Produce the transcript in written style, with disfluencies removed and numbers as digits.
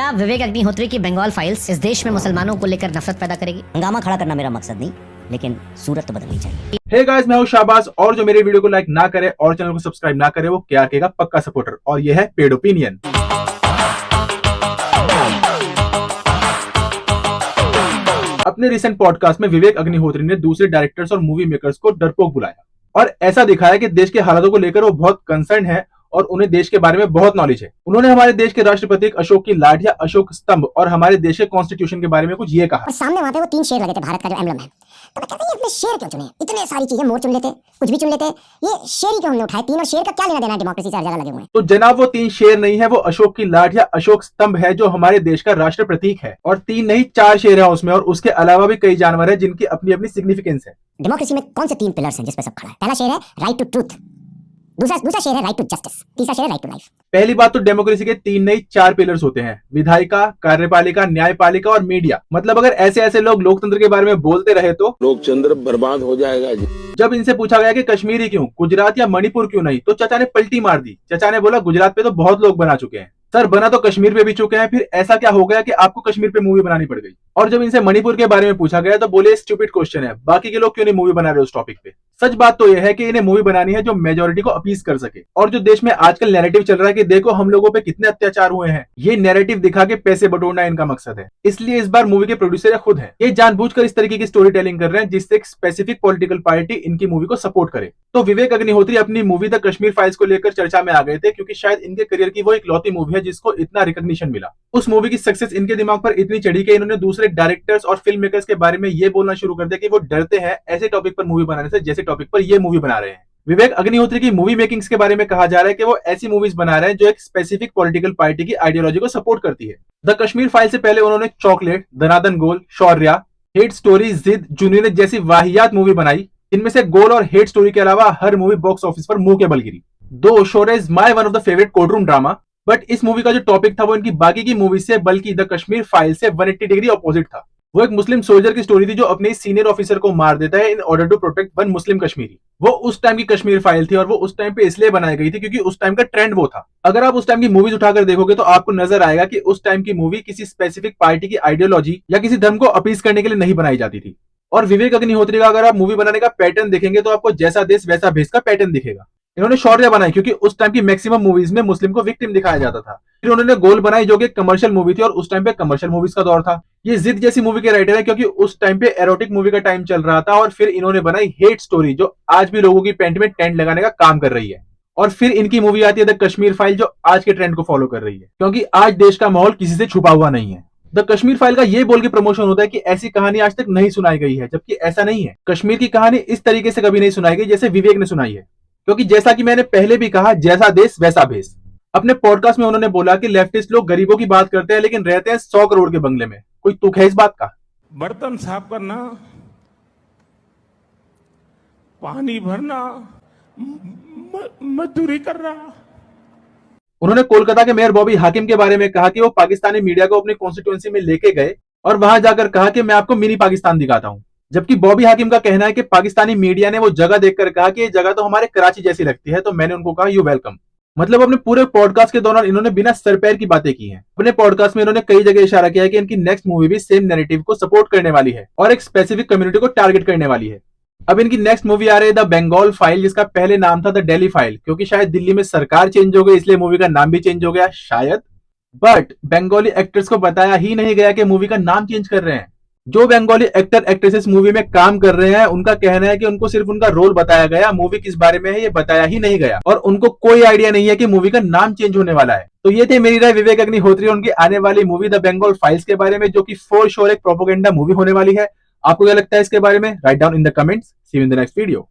क्या विवेक अग्निहोत्री की बंगाल फाइल्स इस देश में मुसलमानों को लेकर नफरत पैदा करेगी? हंगामा खड़ा करना मेरा मकसद नहीं, लेकिन सूरत तो बदलनी चाहिए। हे गाइस, मैं हूं शाहबाज और जो मेरे वीडियो को लाइक ना करे और चैनल को सब्सक्राइब ना करे वो केआरके का पक्का सपोर्टर और ये है पेड ओपिनियन। अपने रिसेंट पॉडकास्ट में विवेक अग्निहोत्री ने दूसरे डायरेक्टर्स और मूवी मेकर्स को डरपोक बुलाया और ऐसा दिखाया कि देश के हालातों को लेकर वो बहुत कंसर्न है और उन्हें देश के बारे में बहुत नॉलेज है। उन्होंने हमारे देश के राष्ट्र प्रतीक अशोक की लाठ या अशोक स्तंभ और हमारे देश के कॉन्स्टिट्यूशन के बारे में कुछ ये कहा। और सामने वहां पे वो 3 शेर लगे थे, भारत का जो एम्बलम है। तो मैं कहता हूं, ये अपने शेर क्यों चुने? इतने सारी चीजें मोर चुन लेते, कुछ भी चुन लेते, ये शेर ही क्यों हमने उठाए? 3 और शेर का क्या लेना देना है? डेमोक्रेसी से हर जगह लगे हुए हैं। तो जनाब, वो 3 शेर नहीं है, वो अशोक की लाठ या अशोक स्तंभ है जो हमारे देश का राष्ट्र प्रतीक है। और 3 नहीं 4 शेर है उसमें, और उसके अलावा भी कई जानवर है जिनकी अपनी अपनी सिग्निफिकेंस है। डेमोक्रेसी में कौन से 3 पिलर्स हैं जिस पे सब खड़ा है? पहला शेर है राइट टू ट्रूथ, दूसरा शेर है राइट टू जस्टिस, तीसरा शेर है राइट टू लाइफ। पहली बात तो डेमोक्रेसी के 3 नहीं 4 पिलर्स होते हैं, विधायिका, कार्यपालिका, न्यायपालिका और मीडिया। मतलब अगर ऐसे ऐसे लोग लोकतंत्र के बारे में बोलते रहे तो लोकतंत्र बर्बाद हो जाएगा जी। जब इनसे पूछा गया कि कश्मीरी क्यों, गुजरात या मणिपुर क्यों नहीं, तो चाचा ने पलटी मार दी। चाचा ने बोला गुजरात पे तो बहुत लोग बना चुके हैं। सर, बना तो कश्मीर पे भी चुके हैं, फिर ऐसा क्या हो गया कि आपको कश्मीर पे मूवी बनानी पड़ गई? और जब इनसे मणिपुर के बारे में पूछा गया तो बोले स्टूपिड क्वेश्चन है, बाकी के लोग क्यों नहीं मूवी बना रहे उस टॉपिक पे? सच बात तो यह है कि इन्हें मूवी बनानी है जो मेजोरिटी को अपीज कर सके। और जो देश में आजकल नैरेटिव चल रहा है कि देखो हम लोगों पे कितने अत्याचार हुए हैं, ये नैरेटिव दिखा के पैसे बटोरना इनका मकसद है। इसलिए इस बार मूवी के प्रोड्यूसर खुद है, ये जानबूझकर इस तरीके की स्टोरी टेलिंग कर रहे हैं जिससे एक स्पेसिफिक पॉलिटिकल पार्टी इनकी मूवी को सपोर्ट करे। तो विवेक अग्निहोत्री अपनी मूवी द कश्मीर फाइल्स को लेकर चर्चा में आ गए थे क्योंकि शायद इनके करियर की वो इकलौती मूवी है जिसको इतना रिकॉग्निशन मिला। उस मूवी की सक्सेस इनके दिमाग पर इतनी चढ़ी कि इन्होंने दूसरे डायरेक्टर्स और फिल्म मेकर्स के बारे में ये बोलना शुरू कर दिया कि वो डरते हैं ऐसे टॉपिक पर मूवी बनाने से जैसे टॉपिक पर ये मूवी बना रहे हैं। विवेक अग्निहोत्री की मूवी मेकिंग्स के बारे में कहा जा रहा है कि वो ऐसी मूवीज बना रहे हैं जो एक स्पेसिफिक पॉलिटिकल पार्टी की आइडियोलॉजी को सपोर्ट करती है। द कश्मीर फाइल से पहले उन्होंने चॉकलेट, धनादन गोल, शौर्या, हेट स्टोरी, जिद, जुनून जैसी वाहियात मूवी बनाई। इनमें से गोल और हेट स्टोरी के अलावा हर मूवी बॉक्स ऑफिस पर मुंह के बल गिरी। दो Shaurya is my one of the favourite courtroom drama, but इस मूवी का जो टॉपिक था वो इनकी बाकी की मूवी से बल्कि द कश्मीर फाइल से 180 डिग्री ऑपोजिट था। वो एक मुस्लिम सोल्जर की स्टोरी थी जो अपने सीनियर ऑफिसर को मार देता है in order to protect one Muslim Kashmiri. वो उस टाइम की कश्मीर फाइल थी और वो उस टाइम पे इसलिए बनाई गई थी क्योंकि उस टाइम का ट्रेंड वो था। अगर आप उस टाइम की मूवीज उठाकर देखोगे तो आपको नजर आएगा कि उस टाइम की मूवी किसी स्पेसिफिक पार्टी की आइडियोलॉजी या किसी धर्म को अपीज करने के लिए नहीं बनाई जाती थी। और विवेक अग्निहोत्री का अगर आप मूवी बनाने का पैटर्न देखेंगे तो आपको जैसा देश वैसा भेष का पैटर्न दिखेगा। इन्होंने शौर्य बनाई क्योंकि उस टाइम की मैक्सिमम मूवीज में मुस्लिम को विक्टिम दिखाया जाता था। फिर उन्होंने गोल बनाई जो कि कमर्शियल मूवी थी और उस टाइम पे कमर्शियल मूवीज का दौर था। ये जिद जैसी मूवी के राइटर है क्योंकि उस टाइम पे एरोटिक मूवी का टाइम चल रहा था। और फिर इन्होंने बनाई हेट स्टोरी जो आज भी लोगों की पेंट में टेंट लगाने का काम कर रही है। और फिर इनकी मूवी आती है द कश्मीर फाइल जो आज के ट्रेंड को फॉलो कर रही है क्योंकि आज देश का माहौल किसी से छुपा हुआ नहीं है। द कश्मीर फाइल का ये बोल के प्रमोशन होता है कि ऐसी कहानी आज तक नहीं सुनाई गई है, जबकि ऐसा नहीं है। कश्मीर की कहानी इस तरीके से कभी नहीं सुनाई गई जैसे विवेक ने सुनाई है, क्योंकि जैसा कि मैंने पहले भी कहा, जैसा देश वैसा भेष। अपने पॉडकास्ट में उन्होंने बोला कि लेफ्टिस्ट लोग गरीबों की बात करते हैं लेकिन रहते हैं 100 करोड़ के बंगले में। कोई तुक है इस बात का? बर्तन साफ करना, पानी भरना, मजदूरी करना। उन्होंने कोलकाता के मेयर बॉबी हाकिम के बारे में कहा कि वो पाकिस्तानी मीडिया को अपनी कॉन्स्टिट्यूएंसी में लेके गए और वहां जाकर कहा कि मैं आपको मिनी पाकिस्तान दिखाता हूं। जबकि बॉबी हाकिम का कहना है कि पाकिस्तानी मीडिया ने वो जगह देखकर कहा कि ये जगह तो हमारे कराची जैसी लगती है, तो मैंने उनको कहा यू वेलकम। मतलब अपने पूरे पॉडकास्ट के दौरान इन्होंने बिना सर पैर की बातें की हैं। अपने पॉडकास्ट में इन्होंने कई जगह इशारा किया है कि इनकी नेक्स्ट मूवी भी सेम नैरेटिव को सपोर्ट करने वाली है और एक स्पेसिफिक कम्युनिटी को टारगेट करने वाली है। अब इनकी नेक्स्ट मूवी आ रही है द बंगाल फाइल, जिसका पहले नाम था द दिल्ली फाइल क्योंकि शायद दिल्ली में सरकार चेंज हो गई इसलिए मूवी का नाम भी चेंज हो गया शायद। बट बंगाली एक्टर्स को बताया ही नहीं गया कि मूवी का नाम चेंज कर रहे हैं। जो बंगाली एक्टर एक्ट्रेसेस मूवी में काम कर रहे हैं उनका कहना है कि उनको सिर्फ उनका रोल बताया गया, मूवी किस बारे में है ये बताया ही नहीं गया और उनको कोई आइडिया नहीं है कि मूवी का नाम चेंज होने वाला है। तो ये थे मेरी राय विवेक अग्निहोत्री और उनकी आने वाली मूवी द बंगाल फाइल्स के बारे में, जो कि फॉर श्योर एक प्रोपेगेंडा मूवी होने वाली है। आपको क्या लगता है इसके बारे में? Write down in the comments. See you in the next video.